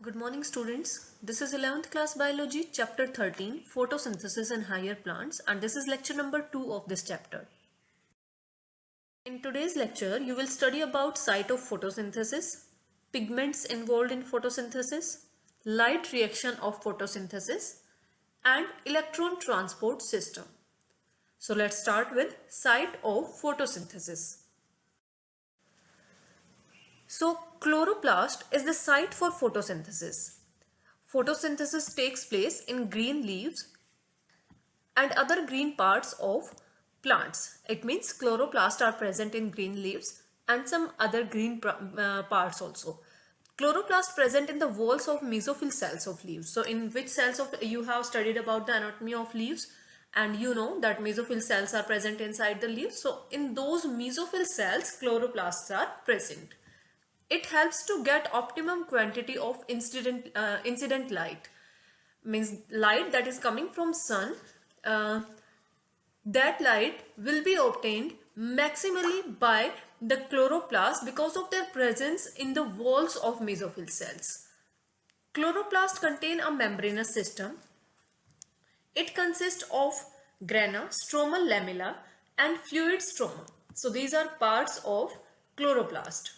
Good morning students. This is 11th class biology chapter 13 photosynthesis in higher plants and this is lecture number 2 of this chapter. In today's lecture you will study about site of photosynthesis, pigments involved in photosynthesis, light reaction of photosynthesis and electron transport system. So let's start with site of photosynthesis. So chloroplast is the site for photosynthesis. Photosynthesis takes place in green leaves and other green parts of plants. It means chloroplast are present in green leaves and some other green parts also. Chloroplast present in the walls of mesophyll cells of leaves. So in which cells of you have studied about the anatomy of leaves and you know that mesophyll cells are present inside the leaves. So in those mesophyll cells chloroplasts are present. It helps to get optimum quantity of incident light, means light that is coming from sun. That light will be obtained maximally by the chloroplast because of their presence in the walls of mesophyll cells. Chloroplast contain a membranous system. It consists of grana, stromal lamella and fluid stroma. So these are parts of chloroplast.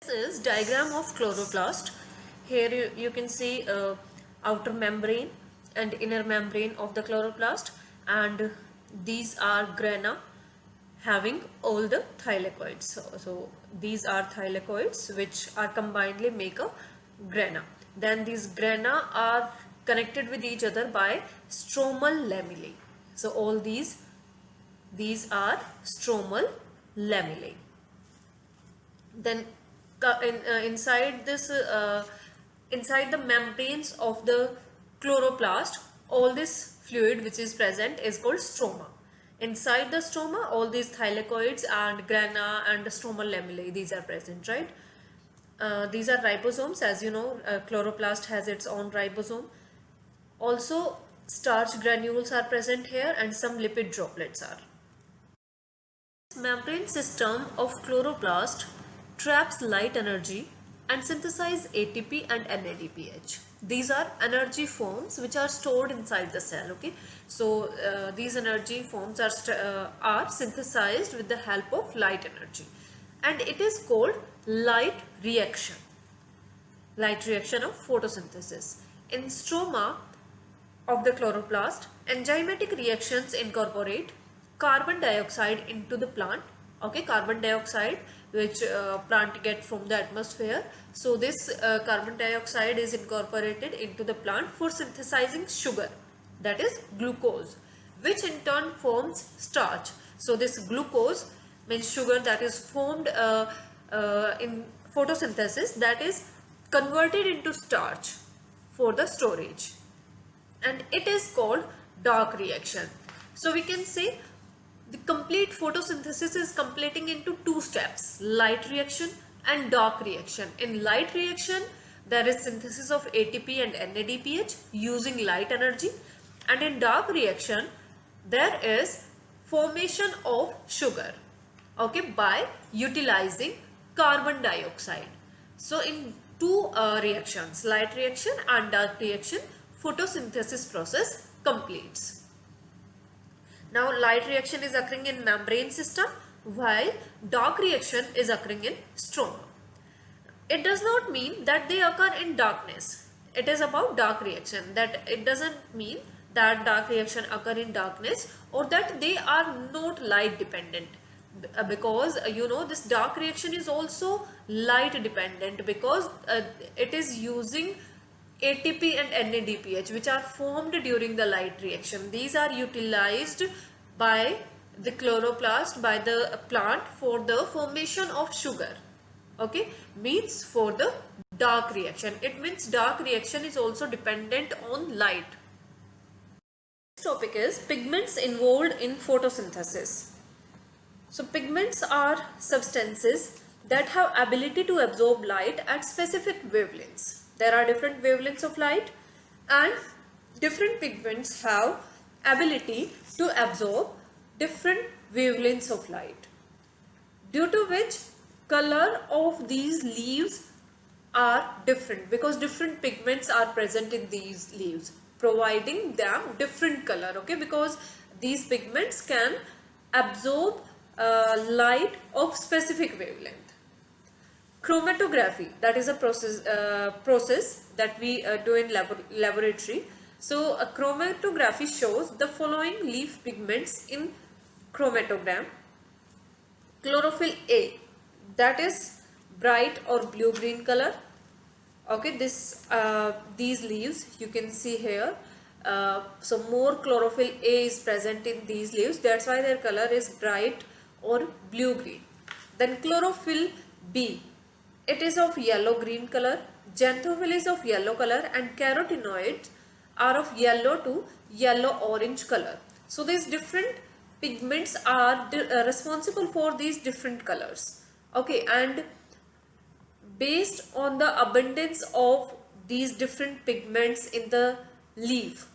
This is diagram of chloroplast. Here you can see outer membrane and inner membrane of the chloroplast, and these are grana having all the thylakoids. So these are thylakoids which are combinedly make a grana. Then these grana are connected with each other by stromal lamellae. So all these are stromal lamellae. Then inside the membranes of the chloroplast, all this fluid which is present is called stroma. Inside the stroma, all these thylakoids and grana and the stromal lamellae, these are present, right? These are ribosomes. As you know, chloroplast has its own ribosome. Also starch granules are present here and some lipid droplets are. Membrane system of chloroplast traps light energy and synthesize ATP and NADPH. These are energy forms which are stored inside the cell. Okay, so these energy forms are synthesized with the help of light energy, and it is called light reaction. Light reaction of photosynthesis. In stroma of the chloroplast, enzymatic reactions incorporate carbon dioxide into the plant. Okay, carbon dioxide which plant get from the atmosphere. So this carbon dioxide is incorporated into the plant for synthesizing sugar, that is glucose, which in turn forms starch. So this glucose means sugar that is formed in photosynthesis, that is converted into starch for the storage, and it is called dark reaction. So we can say the complete photosynthesis is completing into two steps: light reaction and dark reaction. In light reaction, there is synthesis of ATP and NADPH using light energy, and in dark reaction, there is formation of sugar, okay, by utilizing carbon dioxide. So in two reactions, light reaction and dark reaction, photosynthesis process completes. Now light reaction is occurring in membrane system while dark reaction is occurring in stroma. It does not mean that they occur in darkness. It is about dark reaction. That it doesn't mean that dark reaction occur in darkness or that they are not light dependent, because you know this dark reaction is also light dependent because it is using ATP and NADPH which are formed during the light reaction. These are utilized by the chloroplast, by the plant, for the formation of sugar. Okay, means for the dark reaction. It means dark reaction is also dependent on light. Next topic is pigments involved in photosynthesis. So pigments are substances that have ability to absorb light at specific wavelengths. There are different wavelengths of light, and different pigments have ability to absorb different wavelengths of light, due to which color of these leaves are different because different pigments are present in these leaves, providing them different color. Okay, because these pigments can absorb light of specific wavelength. Chromatography, that is a process that we do in laboratory. So chromatography shows the following leaf pigments in chromatogram. Chlorophyll A, that is bright or blue green color. Okay, these leaves you can see here. So more chlorophyll A is present in these leaves, that's why their color is bright or blue green. Then chlorophyll B, it is of yellow green color. Xanthophyll is of yellow color, and carotenoids are of yellow to yellow orange color. So these different pigments are responsible for these different colors. Okay, and based on the abundance of these different pigments in the leaf,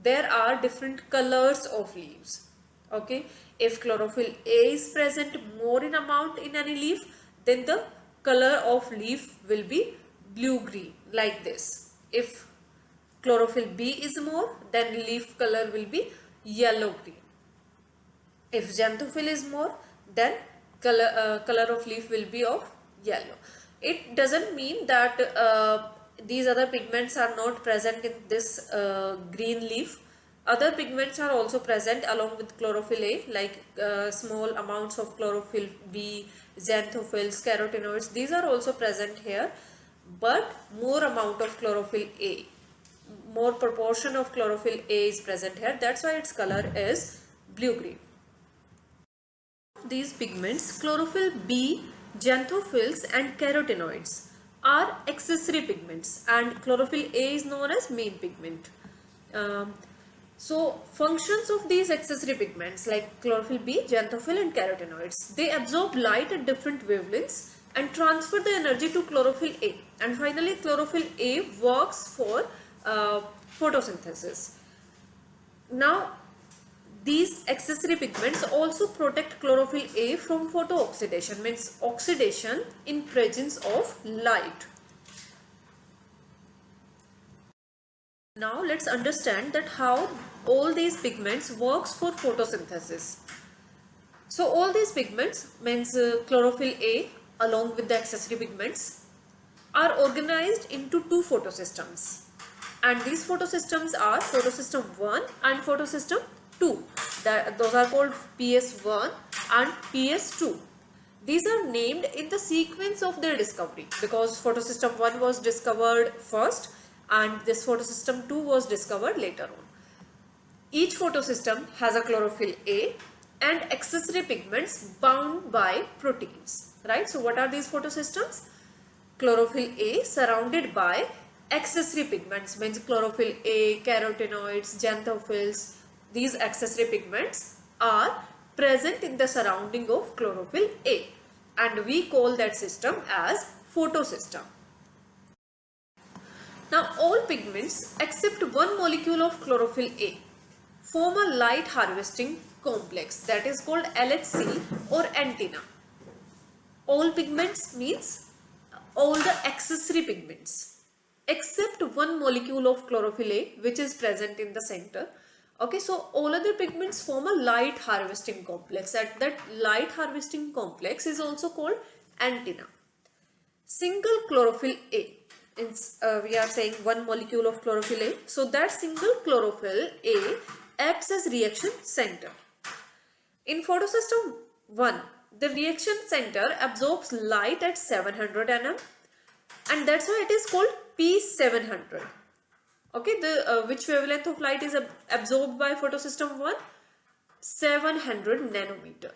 there are different colors of leaves. Okay, if chlorophyll A is present more in amount in any leaf, then the color of leaf will be blue green, like this. If chlorophyll B is more, then leaf color will be yellow green. If xanthophyll is more, then color of leaf will be of yellow. It doesn't mean that these other pigments are not present in this green leaf. Other pigments are also present along with chlorophyll A, like small amounts of chlorophyll B, xanthophylls, carotenoids. These are also present here, but more amount of chlorophyll A, more proportion of chlorophyll A is present here. That's why its color is blue-green. These pigments, chlorophyll B, xanthophylls and carotenoids, are accessory pigments, and chlorophyll A is known as main pigment. So functions of these accessory pigments like chlorophyll B, xanthophylls and carotenoids, they absorb light at different wavelengths and transfer the energy to chlorophyll A. And finally chlorophyll A works for photosynthesis. Now these accessory pigments also protect chlorophyll A from photooxidation, means oxidation in presence of light. Now let's understand that how all these pigments works for photosynthesis. So all these pigments, means chlorophyll A along with the accessory pigments, are organized into two photosystems, and these photosystems are photosystem 1 and photosystem 2. Those are called PS1 and PS2. These are named in the sequence of their discovery, because photosystem 1 was discovered first and this photosystem 2 was discovered later on. Each photosystem has a chlorophyll A and accessory pigments bound by proteins, right? So what are these photosystems? Chlorophyll A surrounded by accessory pigments, means chlorophyll A, carotenoids, xanthophylls. These accessory pigments are present in the surrounding of chlorophyll A, and we call that system as photosystem. Now all pigments except one molecule of chlorophyll A form a light harvesting complex, that is called LHC or antenna. All pigments means all the accessory pigments except one molecule of chlorophyll A, which is present in the center. Okay, so all other pigments form a light harvesting complex, and that light harvesting complex is also called antenna. Single chlorophyll A, we are saying one molecule of chlorophyll A, so that single chlorophyll A acts as reaction center. In photosystem 1, the reaction center absorbs light at 700 nm, and that's why it is called P700. Okay, which wavelength of light is absorbed by photosystem 1? 700 nanometer,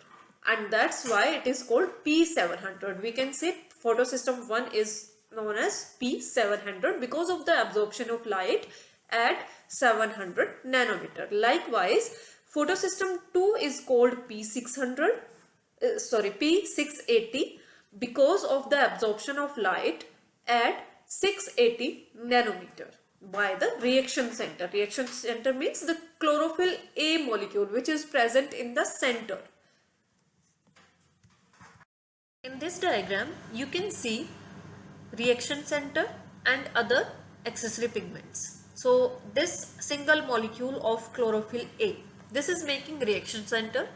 and that's why it is called P700. We can say photosystem 1 is known as P700 because of the absorption of light at 700 nanometer. Likewise, photosystem 2 is called P680 because of the absorption of light at 680 nanometer by the reaction center. Reaction center means the chlorophyll A molecule, which is present in the center. In this diagram, you can see reaction center and other accessory pigments. So this single molecule of chlorophyll A, this is making reaction center,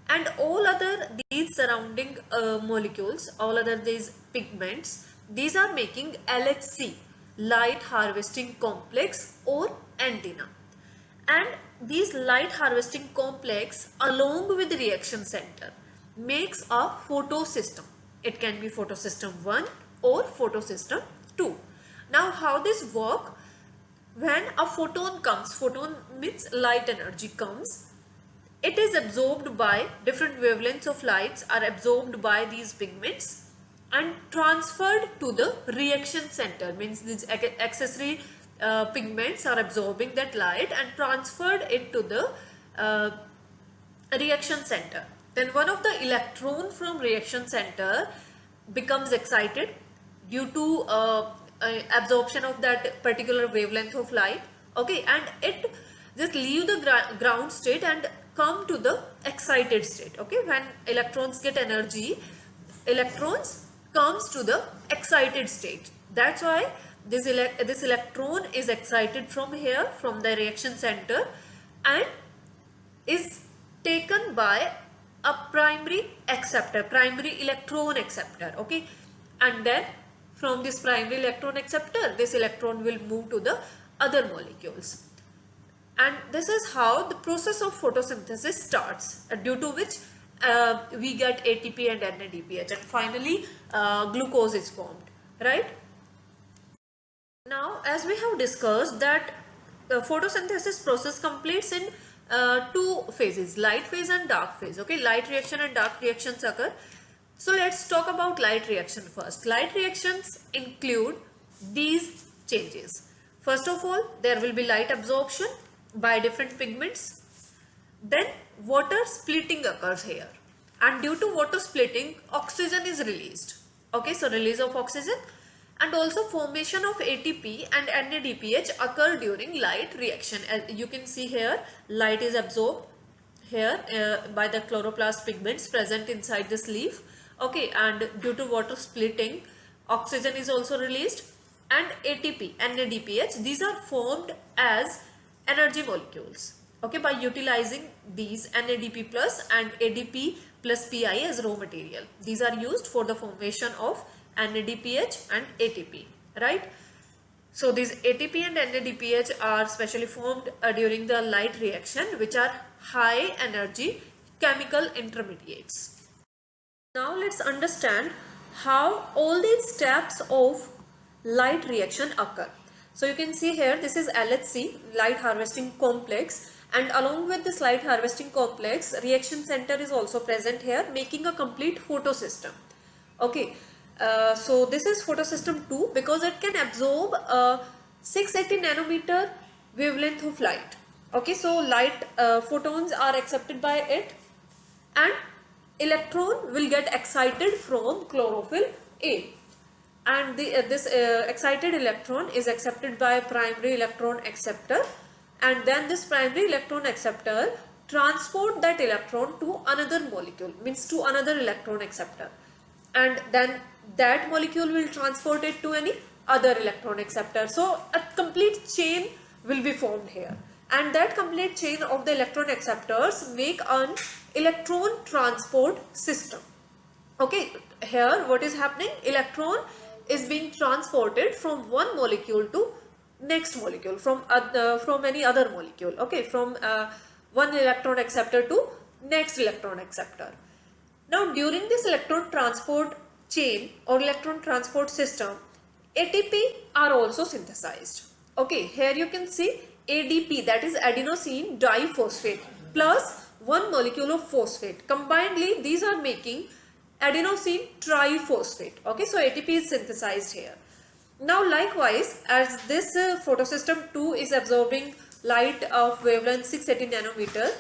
and all other these surrounding molecules, all other these pigments, these are making LHC, light harvesting complex or antenna. And these light harvesting complex along with the reaction center makes a photosystem. It can be photosystem 1 or photosystem 2. Now how this work? When a photon comes, photon means light energy comes, it is absorbed by different wavelengths of lights are absorbed by these pigments and transferred to the reaction center, means these accessory pigments are absorbing that light and transferred it to the reaction center. Then one of the electron from reaction center becomes excited due to absorption of that particular wavelength of light, okay, and it just leave the ground state and come to the excited state. Okay, when electrons get energy, electrons comes to the excited state. That's why this electron is excited from here, from the reaction center, and is taken by a primary acceptor, primary electron acceptor. Okay, and then from this primary electron acceptor, this electron will move to the other molecules. And this is how the process of photosynthesis starts, due to which we get ATP and NADPH, and finally glucose is formed, right? Now, as we have discussed that the photosynthesis process completes in two phases, light phase and dark phase. Okay, light reaction and dark reactions occur. So let's talk about light reaction first. Light reactions include these changes. First of all, there will be light absorption by different pigments. Then water splitting occurs here, and due to water splitting, oxygen is released. Okay, so release of oxygen, and also formation of ATP and NADPH occur during light reaction. As you can see here, light is absorbed here by the chloroplast pigments present inside this leaf. Okay, and due to water splitting, oxygen is also released, and ATP and NADPH, these are formed as energy molecules. Okay, by utilizing these NADP plus and ADP plus PI as raw material. These are used for the formation of NADPH and ATP, right? So these ATP and NADPH are specially formed during the light reaction, which are high energy chemical intermediates. Now let's understand how all these steps of light reaction occur. So you can see here, this is LHC, light harvesting complex, and along with this light harvesting complex, reaction center is also present here, making a complete photosystem. Okay, so this is photosystem 2 because it can absorb 680 nanometer wavelength of light. Okay, so light photons are accepted by it, and electron will get excited from chlorophyll A, and this excited electron is accepted by primary electron acceptor, and then this primary electron acceptor transport that electron to another molecule, means to another electron acceptor, and then that molecule will transport it to any other electron acceptor. So a complete chain will be formed here, and that complete chain of the electron acceptors make an electron transport system. Okay, here what is happening? Electron is being transported from one molecule to next molecule, from any other molecule. Okay, from one electron acceptor to next electron acceptor. Now during this electron transport chain or electron transport system, ATP are also synthesized. Okay, here you can see ADP, that is adenosine diphosphate, plus one molecule of phosphate. Combinedly, these are making adenosine triphosphate. Okay, so ATP is synthesized here. Now likewise, as this photosystem 2 is absorbing light of wavelength 680 nanometer,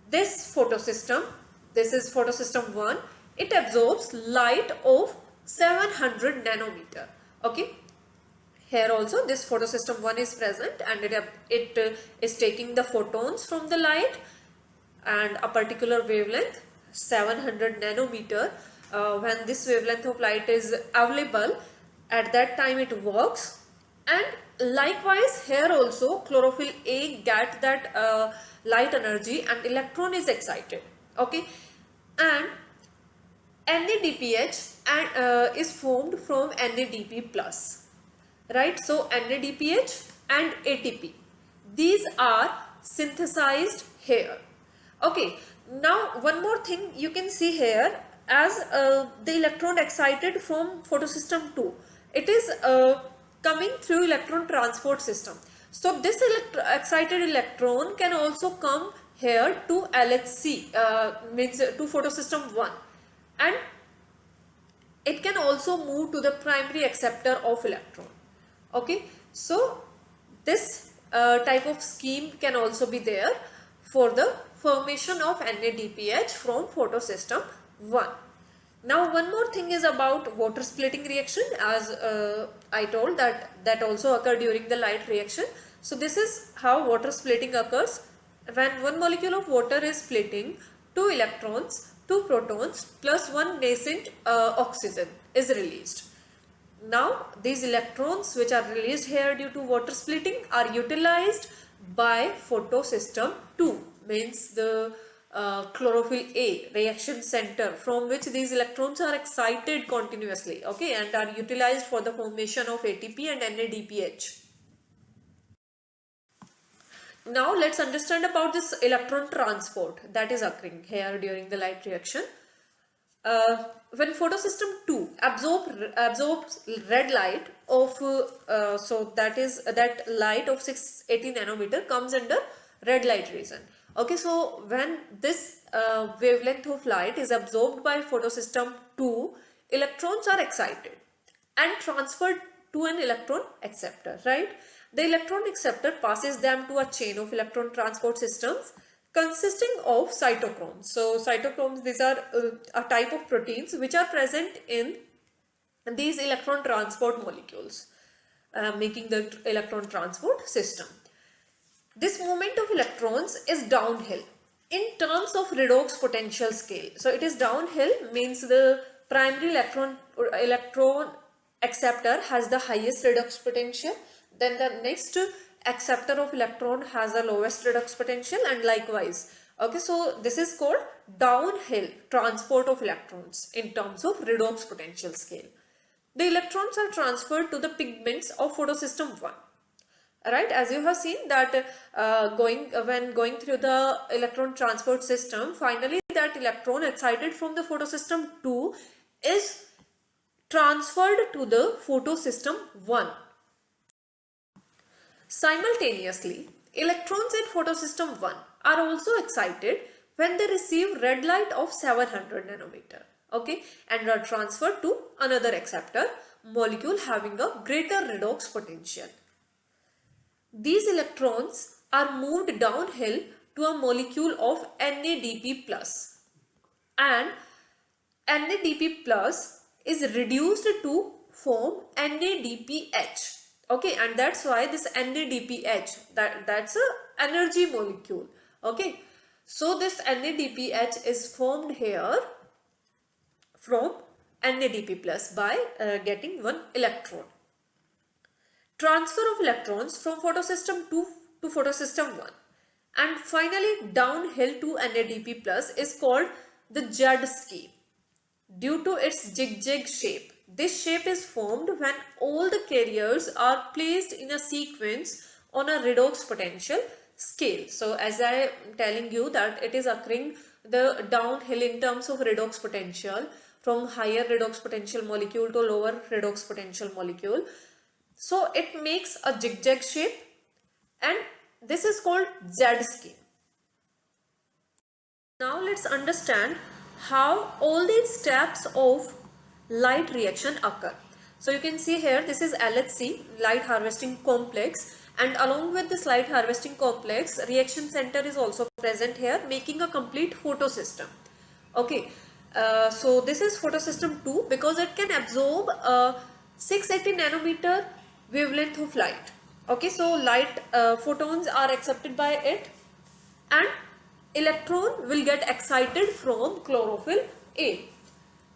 this photosystem, this is photosystem 1, it absorbs light of 700 nanometer. Okay, here also this photosystem 1 is present, and it is taking the photons from the light and a particular wavelength 700 nanometer. When this wavelength of light is available, at that time it works. And likewise here also chlorophyll A get that light energy and electron is excited. Okay, and NADPH is formed from NADP plus, right? So NADPH and ATP, these are synthesized here. Okay, now one more thing you can see here, as the electron excited from photosystem 2, it is coming through electron transport system. So this excited electron can also come here to LHC, means to photosystem 1, and it can also move to the primary acceptor of electron. Okay, so this type of scheme can also be there for the formation of NADPH from photosystem 1. Now one more thing is about water splitting reaction, as I told that also occur during the light reaction. So this is how water splitting occurs. When one molecule of water is splitting, 2 electrons, 2 protons plus 1 nascent oxygen is released. Now these electrons which are released here due to water splitting are utilized by photosystem 2, means the chlorophyll A reaction center, from which these electrons are excited continuously, okay, and are utilized for the formation of ATP and NADPH. Now let's understand about this electron transport that is occurring here during the light reaction. When photosystem 2 absorbs red light of so that light of 680 nanometer comes under red light region. Okay, so when this wavelength of light is absorbed by photosystem 2, electrons are excited and transferred to an electron acceptor, right? The electron acceptor passes them to a chain of electron transport systems consisting of cytochromes. So cytochromes, these are a type of proteins which are present in these electron transport molecules, making the electron transport system. This movement of electrons is downhill in terms of redox potential scale. So it is downhill, means the primary electron acceptor has the highest redox potential, then the next acceptor of electron has the lowest redox potential, and likewise. Okay, so this is called downhill transport of electrons in terms of redox potential scale. The electrons are transferred to the pigments of photosystem 1. Right, as you have seen that when going through the electron transport system, finally that electron excited from the photosystem 2 is transferred to the photosystem 1. Simultaneously, electrons in photosystem 1 are also excited when they receive red light of 700 nanometer, okay, and are transferred to another acceptor molecule having a greater redox potential. These electrons are moved downhill to a molecule of NADP plus, and NADP plus is reduced to form NADPH. Okay, and that's why this NADPH, that's a energy molecule. Okay, so this NADPH is formed here from NADP plus by getting one electron. Transfer of electrons from photosystem 2 to photosystem 1 and finally downhill to NADP plus is called the Z scheme due to its zigzag shape. This shape is formed when all the carriers are placed in a sequence on a redox potential scale. So as I am telling you that it is occurring the downhill in terms of redox potential, from higher redox potential molecule to lower redox potential molecule. So it makes a zigzag shape and this is called Z scheme. Now let's understand how all these steps of light reaction occur. So you can see here, this is LHC, light harvesting complex, and along with this light harvesting complex, reaction center is also present here, making a complete photosystem. Okay, so this is photosystem 2 because it can absorb 680 nanometer wavelength of light. Okay, so light photons are accepted by it and electron will get excited from chlorophyll A.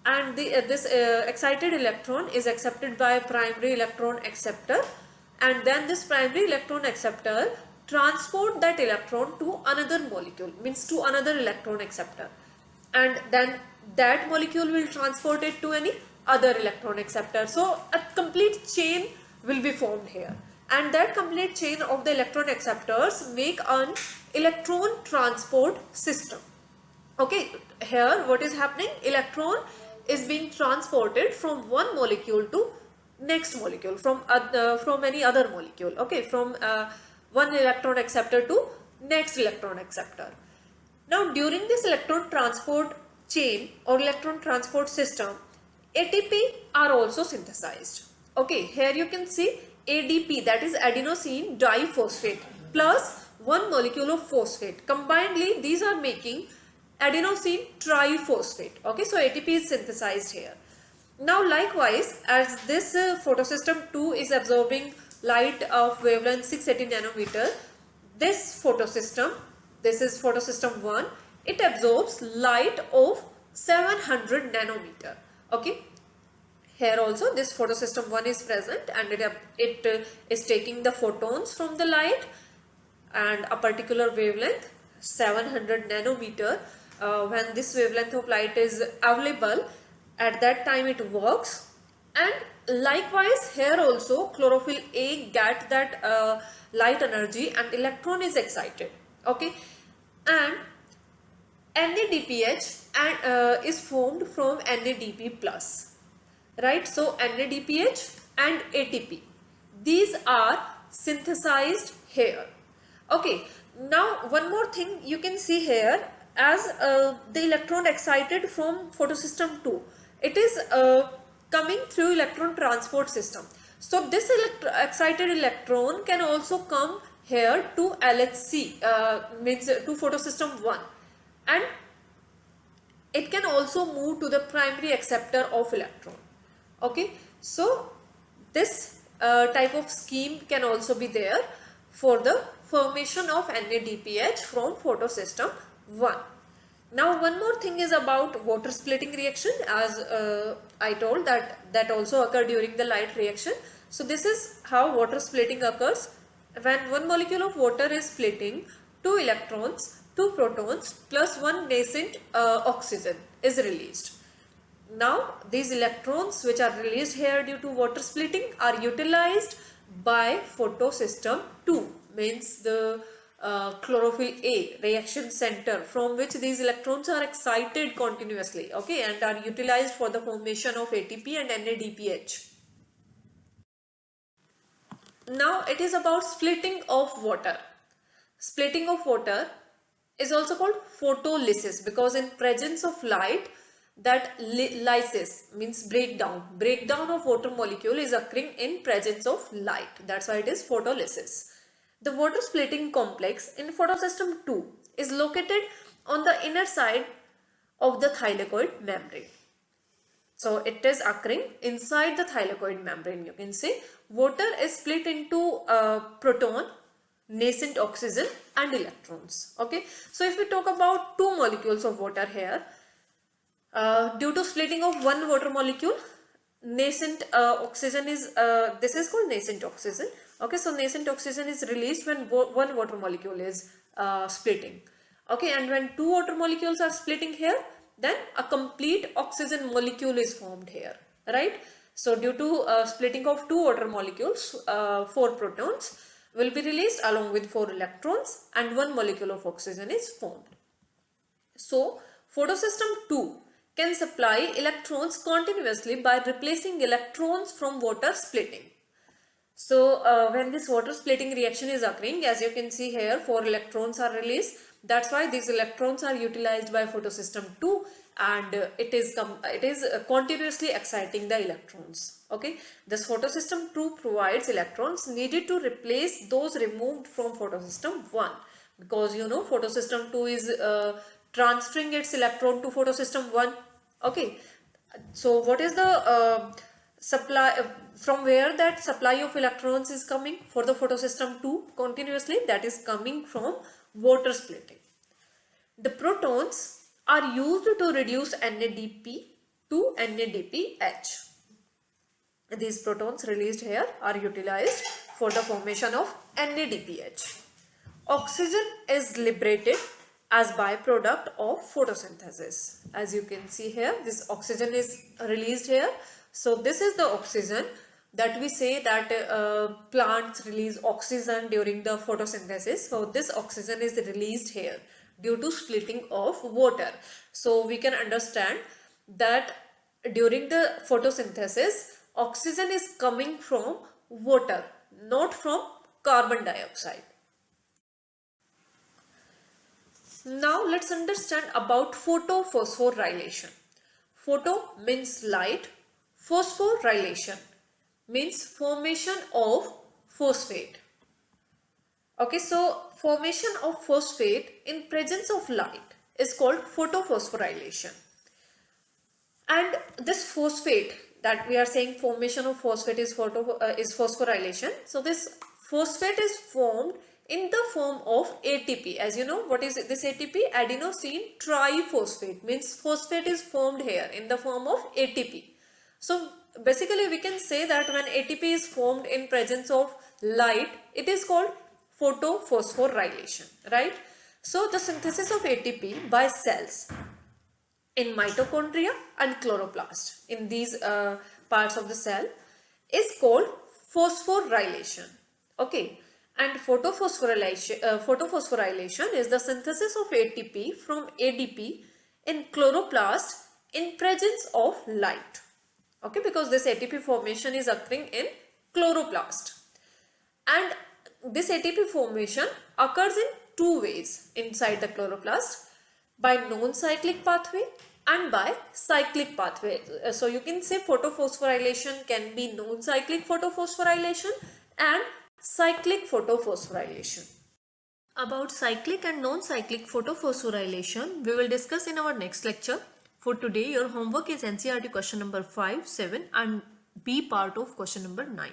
and this excited electron is accepted by primary electron acceptor, and then this primary electron acceptor transport that electron to another molecule, means to another electron acceptor, and then that molecule will transport it to any other electron acceptor. So a complete chain will be formed here, and that complete chain of the electron acceptors make an electron transport system. Okay, here what is happening, electron is being transported from one molecule to next molecule, from any other molecule, okay, from one electron acceptor to next electron acceptor. Now during this electron transport chain or electron transport system, ATP are also synthesized. Okay, here you can see ADP, that is adenosine diphosphate, plus one molecule of phosphate. Combinedly these are making adenosine triphosphate. Okay, so ATP is synthesized here. Now likewise, as this photosystem 2 is absorbing light of wavelength 680 nanometer, this photosystem, this is photosystem 1, it absorbs light of 700 nanometer. Okay, here also this photosystem 1 is present, and it is taking the photons from the light and a particular wavelength 700 nanometer. When this wavelength of light is available, at that time it works. And likewise here also chlorophyll A get that light energy and electron is excited. Okay, and NADPH and is formed from NADP plus, right? So NADPH and ATP, these are synthesized here. Okay, now one more thing you can see here, as the electron excited from photosystem 2, it is coming through electron transport system. So this excited electron can also come here to LHC, means to photosystem 1, and it can also move to the primary acceptor of electron. Okay, so this type of scheme can also be there for the formation of NADPH from photosystem 1. Now one more thing is about water splitting reaction, as I told that also occur during the light reaction. So this is how water splitting occurs. When one molecule of water is splitting, 2 electrons, 2 protons plus 1 nascent oxygen is released. Now these electrons which are released here due to water splitting are utilized by photosystem 2, means the chlorophyll A reaction center, from which these electrons are excited continuously, okay, and are utilized for the formation of ATP and NADPH. Now it is about splitting of water. Splitting of water is also called photolysis, because in presence of light, that lysis means breakdown of water molecule is occurring in presence of light. That's why it is photolysis. The water splitting complex in photosystem 2 is located on the inner side of the thylakoid membrane. So it is occurring inside the thylakoid membrane. You can see water is split into proton, nascent oxygen and electrons. Okay, so if we talk about 2 molecules of water here, due to splitting of one water molecule, nascent oxygen is this is called nascent oxygen. Okay, so nascent oxygen is released when one water molecule is splitting. Okay, and when 2 water molecules are splitting here, then a complete oxygen molecule is formed here, right? So due to splitting of 2 water molecules, 4 protons will be released along with 4 electrons, and 1 molecule of oxygen is formed. So photosystem 2 can supply electrons continuously by replacing electrons from water splitting. So when this water splitting reaction is occurring, as you can see here, 4 electrons are released. That's why these electrons are utilized by photosystem 2, and it is continuously exciting the electrons. Okay, this photosystem 2 provides electrons needed to replace those removed from photosystem 1, because you know photosystem 2 is transferring its electron to photosystem 1. Okay, so what is the supply, from where that supply of electrons is coming for the photosystem 2 continuously? That is coming from water splitting. The protons are used to reduce NADP to NADPH. These protons released here are utilized for the formation of NADPH. Oxygen is liberated as byproduct of photosynthesis. As you can see here, this oxygen is released here. So this is the oxygen that we say that plants release oxygen during the photosynthesis. So this oxygen is released here due to splitting of water. So we can understand that during the photosynthesis, oxygen is coming from water, not from carbon dioxide. Now let's understand about photophosphorylation. Photo means light, phosphorylation means formation of phosphate. Okay, so formation of phosphate in presence of light is called photophosphorylation. And this phosphate that we are saying formation of phosphate is phosphorylation. So this phosphate is formed in the form of ATP. As you know, what is this ATP? Adenosine triphosphate, means phosphate is formed here in the form of ATP. So basically we can say that when ATP is formed in presence of light, it is called photophosphorylation, right? So the synthesis of ATP by cells in mitochondria and chloroplast, in these parts of the cell, is called phosphorylation. Okay, and photophosphorylation is the synthesis of ATP from ADP in chloroplast in presence of light. Okay, because this ATP formation is occurring in chloroplast, and this ATP formation occurs in two ways inside the chloroplast: by non-cyclic pathway and by cyclic pathway. So you can say photophosphorylation can be non-cyclic photophosphorylation and cyclic photophosphorylation. About cyclic and non-cyclic photophosphorylation we will discuss in our next lecture. For today, your homework is NCERT question number 5, 7 and B part of question number 9.